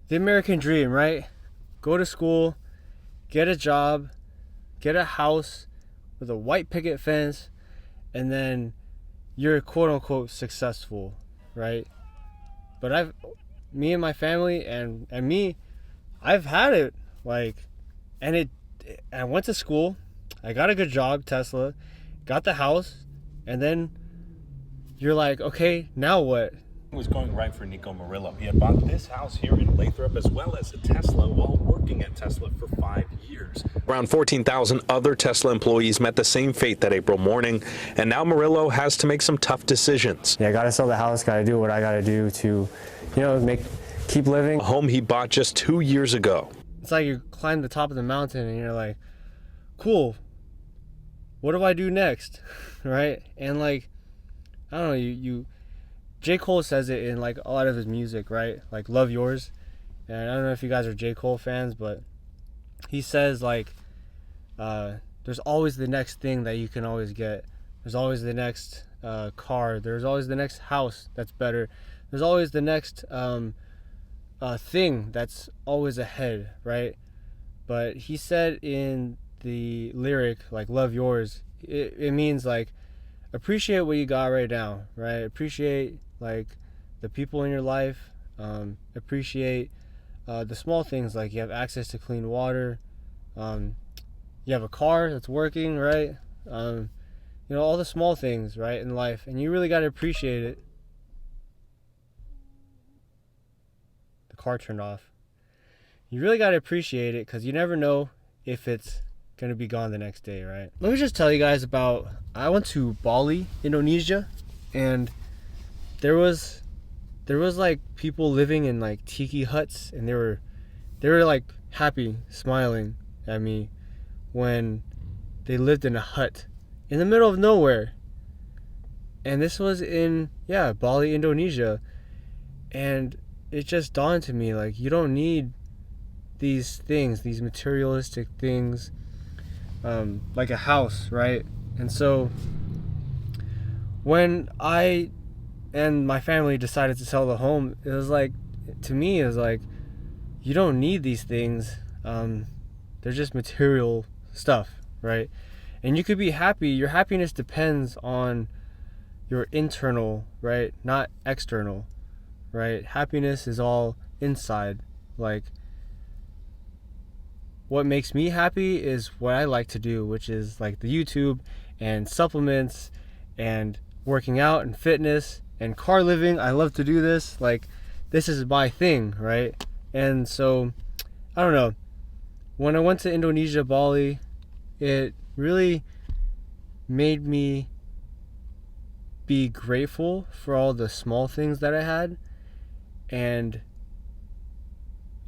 the American dream, right? Go to school, get a job, get a house with a white picket fence, and then you're quote unquote successful, right? But me and my family and me, I've had it, like, and I went to school, I got a good job, Tesla, got the house, and then you're like, okay, now what? Was going right for Nico Murillo. He had bought this house here in Lathrop as well as a Tesla while working at Tesla for 5 years. Around 14,000 other Tesla employees met the same fate that April morning, and now Murillo has to make some tough decisions. Yeah, I gotta sell the house, gotta do what I gotta do to, keep living. A home he bought just 2 years ago. It's like you climb the top of the mountain and you're like, cool, what do I do next? Right? And like, I don't know, J. Cole says it in like a lot of his music, right? Like Love Yours. And I don't know if you guys are J. Cole fans, but he says like, there's always the next thing that you can always get. There's always the next car. There's always the next house that's better. There's always the next thing that's always ahead, right? But he said in the lyric, like Love Yours, it means like appreciate what you got right now, right? Appreciate like the people in your life, appreciate the small things, like you have access to clean water, you have a car that's working, right? All the small things, right, in life, and you really got to appreciate it. The car turned off. You really got to appreciate it because you never know if it's gonna be gone the next day, right? Let me just tell you guys about, I went to Bali, Indonesia, and there was like people living in like tiki huts, and they were like happy, smiling at me when they lived in a hut in the middle of nowhere. And this was in Bali, Indonesia. And it just dawned to me, like, you don't need these things, these materialistic things, like a house, right? And so when I and my family decided to sell the home, it was like, to me, it was like, you don't need these things. They're just material stuff, right? And you could be happy. Your happiness depends on your internal, right? Not external, right? Happiness is all inside. Like, what makes me happy is what I like to do, which is like the YouTube and supplements and working out and fitness and car living. I love to do this. Like, this is my thing, right? And so, I don't know. When I went to Indonesia, Bali, it really made me be grateful for all the small things that I had, and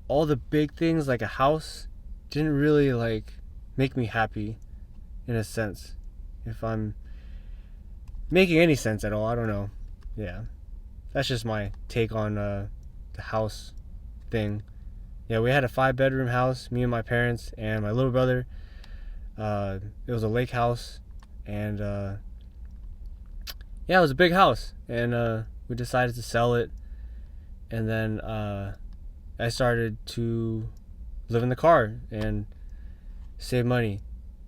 all the big things like a house didn't really like make me happy, in a sense. If I'm making any sense at all, I don't know. Yeah, that's just my take on the house thing. Yeah, we had a 5-bedroom house, me and my parents and my little brother. It was a lake house, and it was a big house, and we decided to sell it. And then I started to live in the car and save money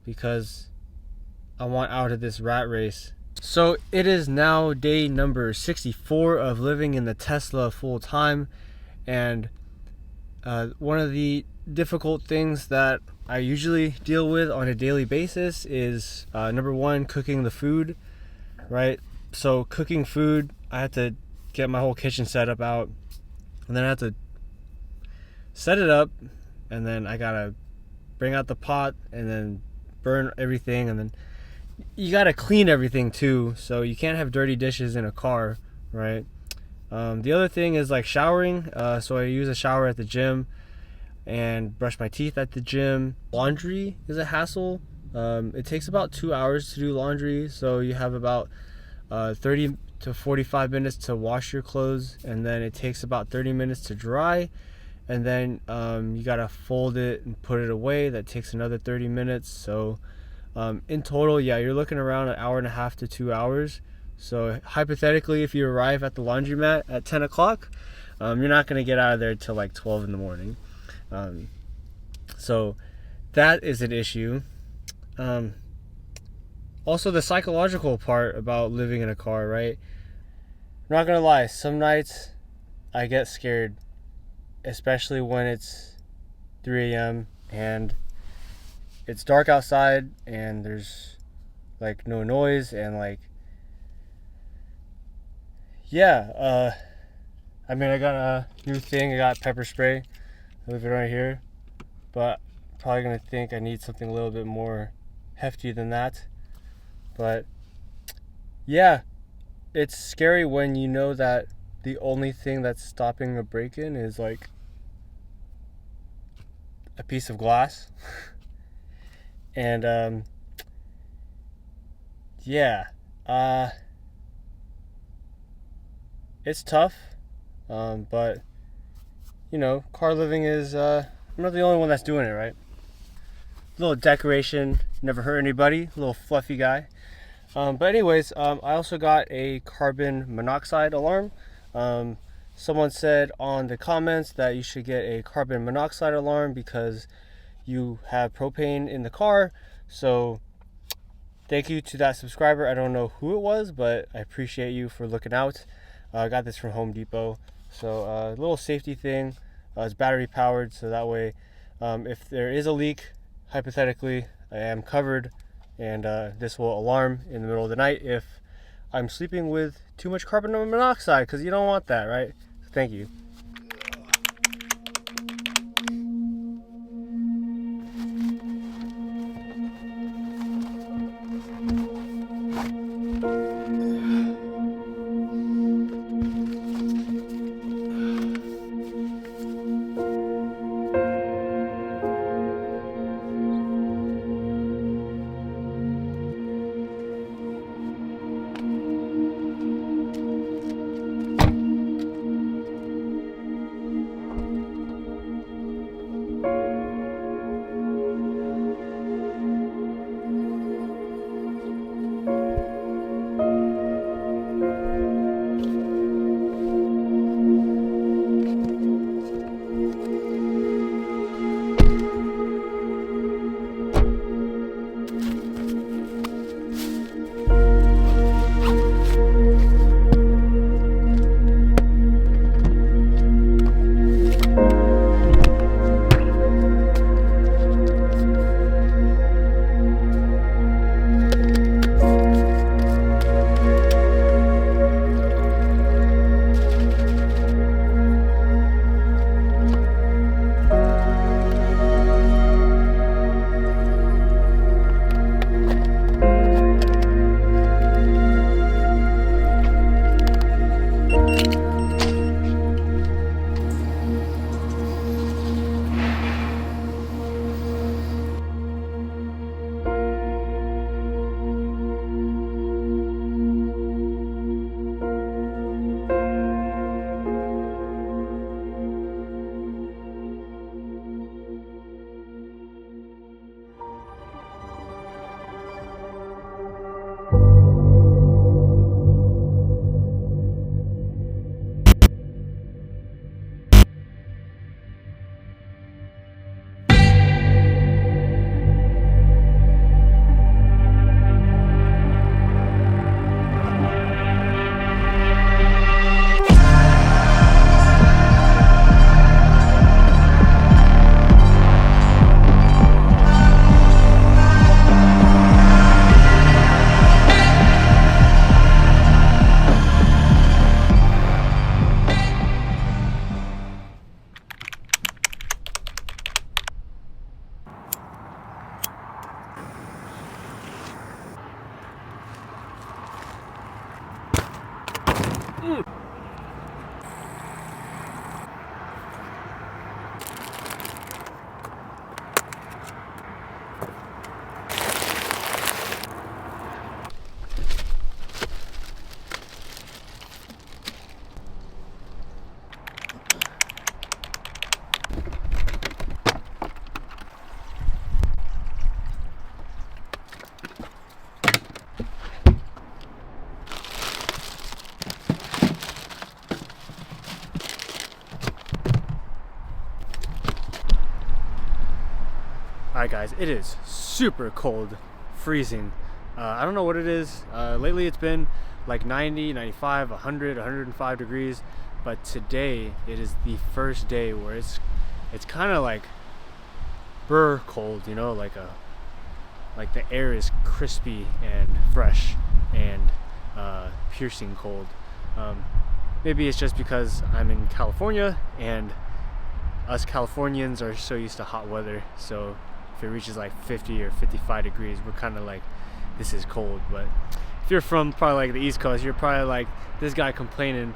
because I want out of this rat race. So it is now day number 64 of living in the Tesla full time, and one of the difficult things that I usually deal with on a daily basis is number one, cooking the food, right? So cooking food, I had to get my whole kitchen setup out, and then I had to set it up, and then I gotta bring out the pot and then burn everything, and then you gotta clean everything too, so you can't have dirty dishes in a car, right? The other thing is like showering. So I use a shower at the gym and brush my teeth at the gym. Laundry is a hassle. It takes about 2 hours to do laundry, so you have about 30 to 45 minutes to wash your clothes, and then it takes about 30 minutes to dry, and then you gotta fold it and put it away. That takes another 30 minutes. So in total, you're looking around 1.5 to 2 hours. So hypothetically, if you arrive at the laundromat at 10 o'clock, You're not going to get out of there till like 12 in the morning. So that is an issue. Also, the psychological part about living in a car, right? I'm not going to lie, some nights I get scared, especially when it's 3 a.m. and it's dark outside and there's like no noise and like, yeah, I mean, I got a new thing. I got pepper spray. I leave it right here, but probably gonna think I need something a little bit more hefty than that. But yeah, it's scary when you know that the only thing that's stopping a break-in is like a piece of glass. And yeah, it's tough, but you know, car living is I'm not the only one that's doing it, right? A little decoration, never hurt anybody, a little fluffy guy. But anyways, I also got a carbon monoxide alarm. Someone said on the comments that you should get a carbon monoxide alarm because you have propane in the car. So thank you to that subscriber. I don't know who it was, but I appreciate you for looking out. I got this from Home Depot. So a little safety thing. It's battery powered, so that way if there is a leak, hypothetically, I am covered, and this will alarm in the middle of the night if I'm sleeping with too much carbon monoxide, because you don't want that, right? So thank you. Alright guys, it is super cold, freezing. I don't know what it is. Lately it's been like 90, 95, 100, 105 degrees, but today it is the first day where it's kind of like burr cold, you know, like the air is crispy and fresh and piercing cold. Maybe it's just because I'm in California and us Californians are so used to hot weather, so if it reaches like 50 or 55 degrees, we're kind of like, this is cold. But if you're from probably like the East Coast, you're probably like, this guy complaining.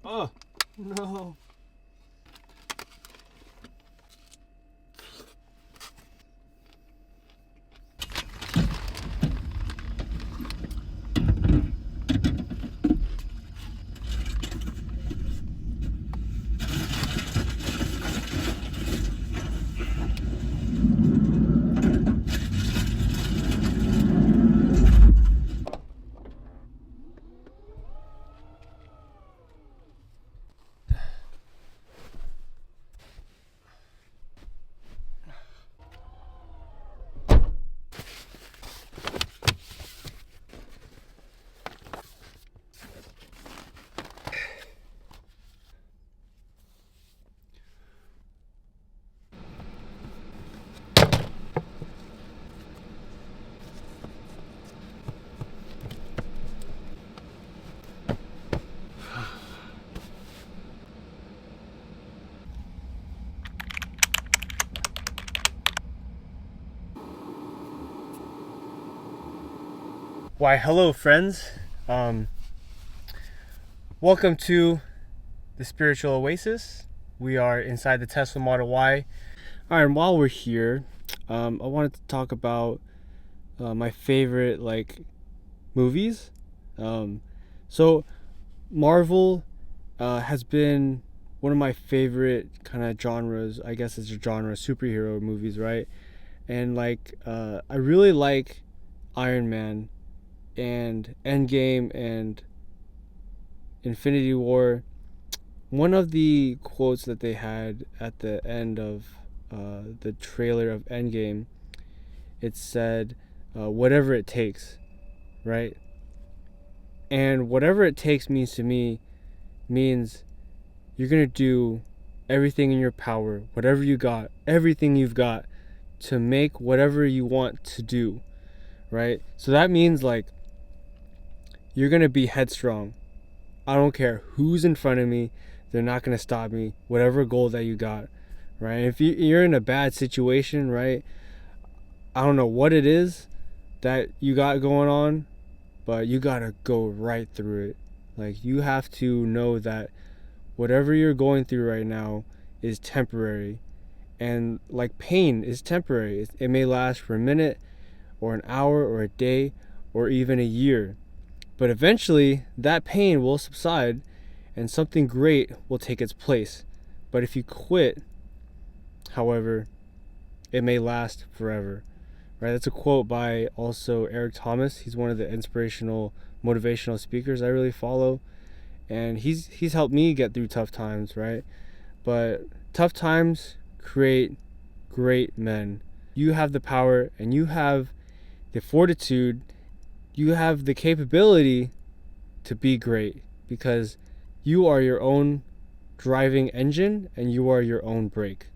Oh, no. Why, hello friends. Welcome to the Spiritual Oasis. We are inside the Tesla Model Y. Alright, and while we're here, I wanted to talk about my favorite movies. So Marvel has been one of my favorite kind of genres. I guess it's a genre, superhero movies, right? And I really like Iron Man and Endgame and Infinity War. One of the quotes that they had at the end of the trailer of Endgame, it said, whatever it takes, right? And whatever it takes means to me means you're gonna do everything in your power, whatever you got, everything you've got to make whatever you want to do, right? So that means you're gonna be headstrong. I don't care who's in front of me, they're not gonna stop me, whatever goal that you got, right? If you're in a bad situation, right, I don't know what it is that you got going on, but you gotta go right through it. You have to know that whatever you're going through right now is temporary, and pain is temporary. It may last for a minute or an hour or a day or even a year. But eventually, that pain will subside and something great will take its place. But if you quit, however, it may last forever. Right? That's a quote by also Eric Thomas. He's one of the inspirational, motivational speakers I really follow. And he's helped me get through tough times, right? But tough times create great men. You have the power and you have the fortitude, you have the capability to be great, because you are your own driving engine and you are your own brake.